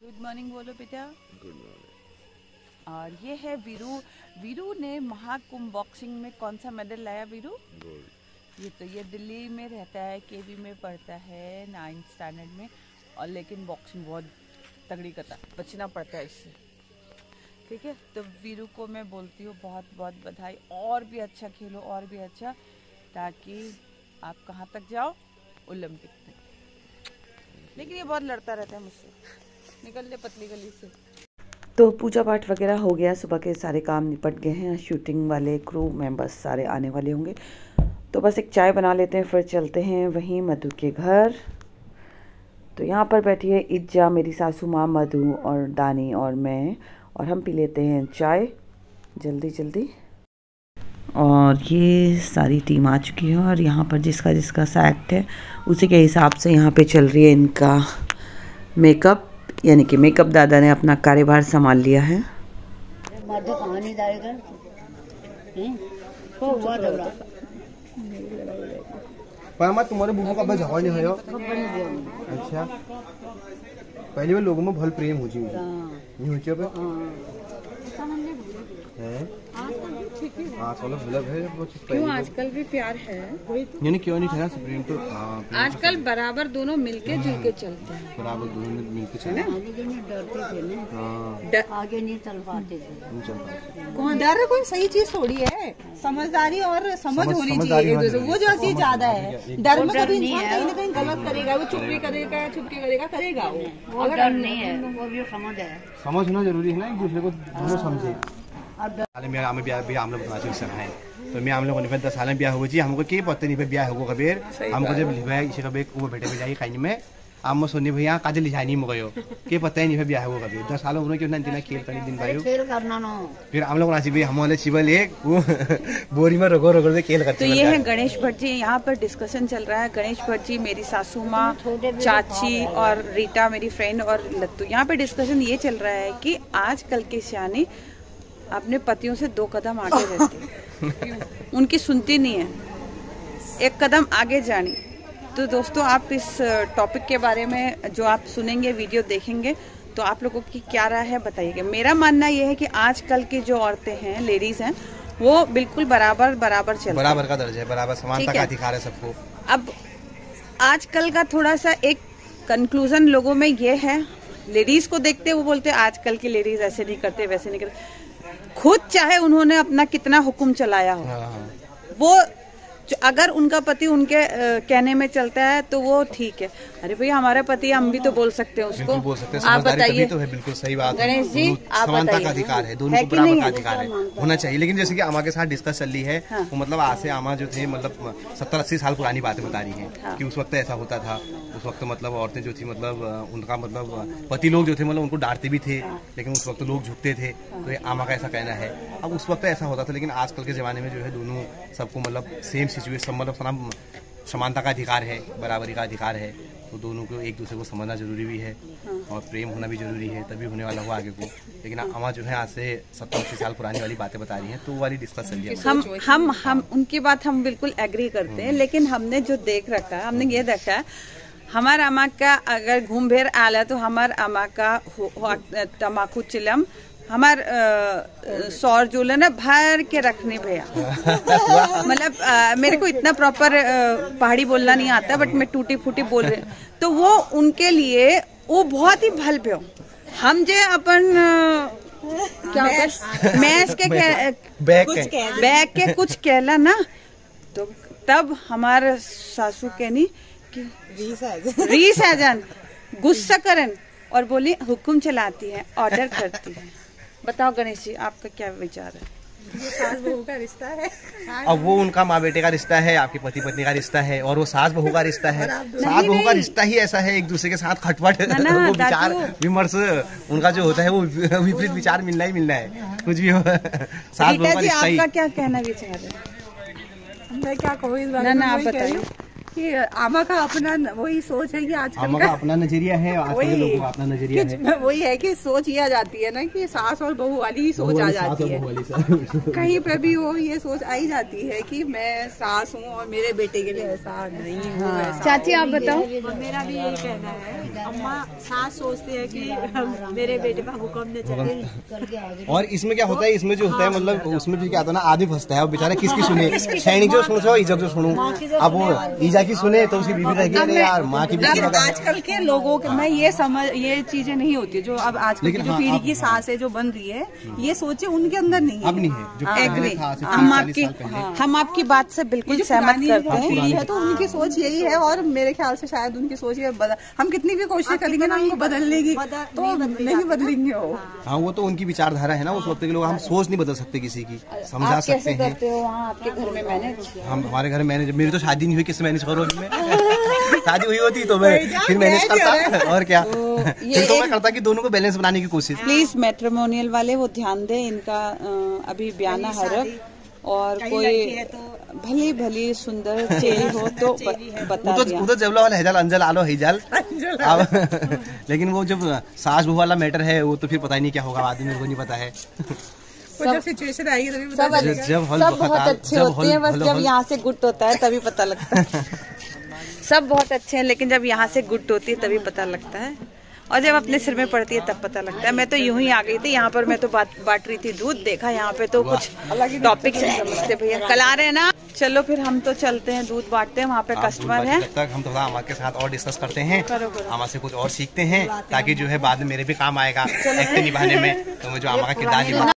Good morning बोलो बेटा। Good morning. और ये है वीरू। वीरू ने महाकुंभ बॉक्सिंग में कौन सा मेडल लाया वीरू? गोल्ड। ये दिल्ली में रहता है, केवी में पढ़ता है 9th स्टैंडर्ड में। और लेकिन बॉक्सिंग बहुत तगड़ी करता है, बचना पड़ता है इससे। ठीक है, तो वीरू को मैं बोलती हूँ बहुत बहुत बधाई। और भी अच्छा खेलो, और भी अच्छा, ताकि आप कहाँ तक जाओ, ओलंपिक तक। लेकिन ये बहुत लड़ता रहता है मुझसे, निकल ले पतली गली से। तो पूजा पाठ वगैरह हो गया, सुबह के सारे काम निपट गए हैं। शूटिंग वाले क्रू मेंबर्स सारे आने वाले होंगे, तो बस एक चाय बना लेते हैं, फिर चलते हैं वहीं मधु के घर। तो यहाँ पर बैठी है इज्जा, मेरी सासू माँ, मधु और दानी और मैं, और हम पी लेते हैं चाय जल्दी जल्दी। और ये सारी टीम आ चुकी है, और यहाँ पर जिसका जिसका सा एक्ट है उसी के हिसाब से यहाँ पे चल रही है इनका मेकअप, यानी कि मेकअप दादा ने अपना कार्यभार संभाल लिया है। तुम्हारे बुबू का झगड़ा नहीं है? अच्छा, पहले वो लोगों में बहुत प्रेम हो जी नहीं क्यों आजकल भी प्यार है? क्यों नहीं था प्रेम तो आजकल बराबर दोनों मिलके जुल के चलते हैं। बराबर दोनों मिलके चले। डरते थे ना, आगे नहीं चल पाते थे। कौन डर? कोई सही चीज थोड़ी है, समझदारी और समझ होनी चाहिए एक दूसरे। वो जो चीज ज्यादा है, डर में कभी इंसान कहीं ना कहीं गलत करेगा, वो चुपके करेगा वो अगर डर नहीं है, वो भी समझ है। समझ होना जरूरी है ना, एक दूसरे को दोनों समझे। मैं आम लोग है तो मैं आम लोग 10 साल में ब्याह हो जी, हमको के पत्ते नहीं ब्याह हो कबीर, हमको जब लिखवाया इसे कबीर वो बेटे पे जाई खाई में आम सोनी भैया काजे लिखानी में गयो के पत्ते नहीं ब्याह हो कबीर 10 साल उन्होंने क्यों ना खेल तनी दिन भाई खेल करना ना। फिर हम लोग नाची हम वाले शिवल एक वो बोरी में रगो रगो से खेल करते। तो ये है गणेश भट्ट जी, यहाँ पर डिस्कशन चल रहा है। गणेश भट्ट जी मेरी सासू माँ, चाची और रीटा मेरी फ्रेंड और लत्तू। यहाँ पे डिस्कशन ये चल रहा है कि आजकल के सियाने अपने पतियों से 2 कदम आगे रहती, उनकी सुनती नहीं है, 1 कदम आगे जानी। तो दोस्तों, आप इस टॉपिक के बारे में जो आप सुनेंगे, वीडियो देखेंगे, तो आप लोगों की क्या राय है बताइएगा। मेरा मानना ये है कि आजकल की जो औरतें हैं, लेडीज हैं, वो बिल्कुल बराबर चल, बराबर का दर्जा है, बराबर समानता का अधिकार है सबको। अब आजकल का थोड़ा सा एक कंक्लूजन लोगों में ये है, लेडीज को देखते वो बोलते आजकल की लेडीज ऐसे नहीं करते, वैसे नहीं करते। खुद चाहे उन्होंने अपना कितना हुक्म चलाया हो, वो अगर उनका पति उनके कहने में चलता है तो वो ठीक है। अरे भैया, हमारे पति, हम भी तो बोल सकते हैं उसको। बोल सकते हैं, आप बताइए। तो है, बिल्कुल सही बात। गणेश जी, आप समानता का अधिकार है, दोनों को बराबर का अधिकार है, होना चाहिए। लेकिन जैसे कि आमा के साथ डिस्कस चल रही है, वो मतलब आज से आमा जो थे मतलब 70-80 साल पुरानी बातें बता रही है कि उस वक्त ऐसा होता था। उस वक्त मतलब औरतें जो थी मतलब उनका मतलब पति लोग जो थे मतलब उनको डांटते भी थे, लेकिन उस वक्त लोग झुकते थे। तो ये आमा का ऐसा कहना है। अब उस वक्त ऐसा होता था, लेकिन आजकल के जमाने में जो है दोनों सबको मतलब सेम सिचुएशन, मतलब समानता का अधिकार है, बराबरी का अधिकार है। तो दोनों को एक दूसरे को समझना जरूरी भी है, और प्रेम होना भी जरूरी है, तभी होने वाला हो आगे को। लेकिन अम्मा जो है आज से 70-80 साल पुरानी वाली बातें बता रही हैं, तो वो वाली डिस्कस चल रही है। हम उनकी बात हम बिल्कुल एग्री करते हैं, लेकिन हमने जो देख रखा है, हमने ये देखा है, हमार अम्मा का अगर घूम भेर आला तो हमार अम्मा का तम्बाकू चिलम हमार सौर जो ना भर के रखने भैया। मतलब मेरे को इतना प्रॉपर पहाड़ी बोलना नहीं आता, बट मैं टूटी फूटी बोल रही हूँ। तो वो उनके लिए वो बहुत ही भल पे हो। हम जे अपन क्या मैच के बैग के कुछ कहला ना, तो तब हमारे सासू कहनी कि रीस आ जान, गुस्सा करन और बोली हुक्म चलाती है, ऑर्डर करती है। बताओ गणेश जी, आपका क्या विचार है? सास बहू का रिश्ता है। अब वो उनका माँ बेटे का रिश्ता है, आपके पति पत्नी का रिश्ता है, और वो सास बहू का रिश्ता है। सास बहू का रिश्ता ही ऐसा है, एक दूसरे के साथ खटपट, वो विचार विमर्श उनका जो होता है वो विपरीत विचार मिलना ही मिलना है, कुछ भी हो। सास बहू का रिश्ता ही। आपका क्या कहना विचार है? मैं क्या कहूँ इस बारे में? आप बताइए। कि आमा का अपना वही सोच है कि आजकल आमा का अपना नजरिया है, आजकल के लोगों का अपना नजरिया है। वही है कि सोच ये आ जाती है ना कि सास और बहू वाली ही सोच आ जाती है। कहीं पे भी वो ये सोच आई जाती है कि मैं सास हूँ और मेरे बेटे के लिए ऐसा नहीं हूँ। चाची आप बताओ। मेरा भी यही कहना है, अम्मा सास सोचती है कि मेरे बेटे पर हुक्म न चले। और इसमें क्या होता है, इसमें जो होता है मतलब उसमें भी क्या होता है ना, आदमी फंसता है और बेचारा किसकी सुने, सैनिक जो सुनो इज्जत जो सुनूं, अब वो ईजा की सुने तो उसकी बीवी रहेगी अरे यार माँ की बीवी। आजकल के लोगों के मैं ये चीजें नहीं होती जो अब आजकल की जो पीढ़ी की सास है जो बन रही है, ये सोचे उनके अंदर नहीं है। अब नहीं है जो एग्री, हम हम आपकी बात से बिल्कुल सहमत करते हैं। पीढ़ी है तो उनकी सोच यही है और मेरे ख्याल से शायद उनकी सोच ये हम कितनी भी कोशिश करेंगे ना उनको बदलने की तो नहीं बदलेंगे वो। हाँ वो तो उनकी विचारधारा है ना, उस वक्त के लोग, हम सोच नहीं बदल सकते किसी की, समझा सकते हैं। करते हो वहाँ आपके घर में मैनेज? हम हमारे घर में मैनेज, मेरी तो शादी नहीं हुई, किससे मैनेज करो में शादी हुई होती तो मैं फिर मैनेज करता और क्या, फिर तो मैं करता कि दोनों को बैलेंस बनाने की कोशिश। प्लीज मैट्रिमोनियल वाले वो ध्यान दें, इनका अभी ब्याना हरक और कोई भली भली सुंदर चेहरी हो तो बता दिया। उधर जबला वाला हैजाल अंजल आलो हैजाल अब लेकिन वो जब सास बहू वाला मैटर है वो तो फिर पता ही नहीं क्या होगा, आदमी मेरे को नहीं पता है। जब सिचुएशन आएगी तभी पता सब चलेगा। सब बहुत अच्छे होते हैं, बस जब यहाँ से गुट होता है तभी पता लगता है। सब बहुत अच्छे हैं लेकिन जब यहाँ से गुट होती है तभी पता लगता है, और जब अपने सिर में पड़ती है तब पता लगता है। मैं तो यूं ही आ गई थी यहाँ पर, मैं तो बांट रही थी दूध, देखा यहाँ पे तो कुछ अलग टॉपिक समझते भैया कल आ रहे हैं ना। चलो फिर हम तो चलते हैं, दूध बांटते हैं, वहाँ पे कस्टमर है। जब तक हम थोड़ा अम्मा के साथ और डिस्कस करते हैं, अम्मा से कुछ और सीखते हैं ताकि जो है बाद में मेरे भी काम आएगा एक्टिंग निभाने में, तो मैं जो अम्मा का किरदार निभा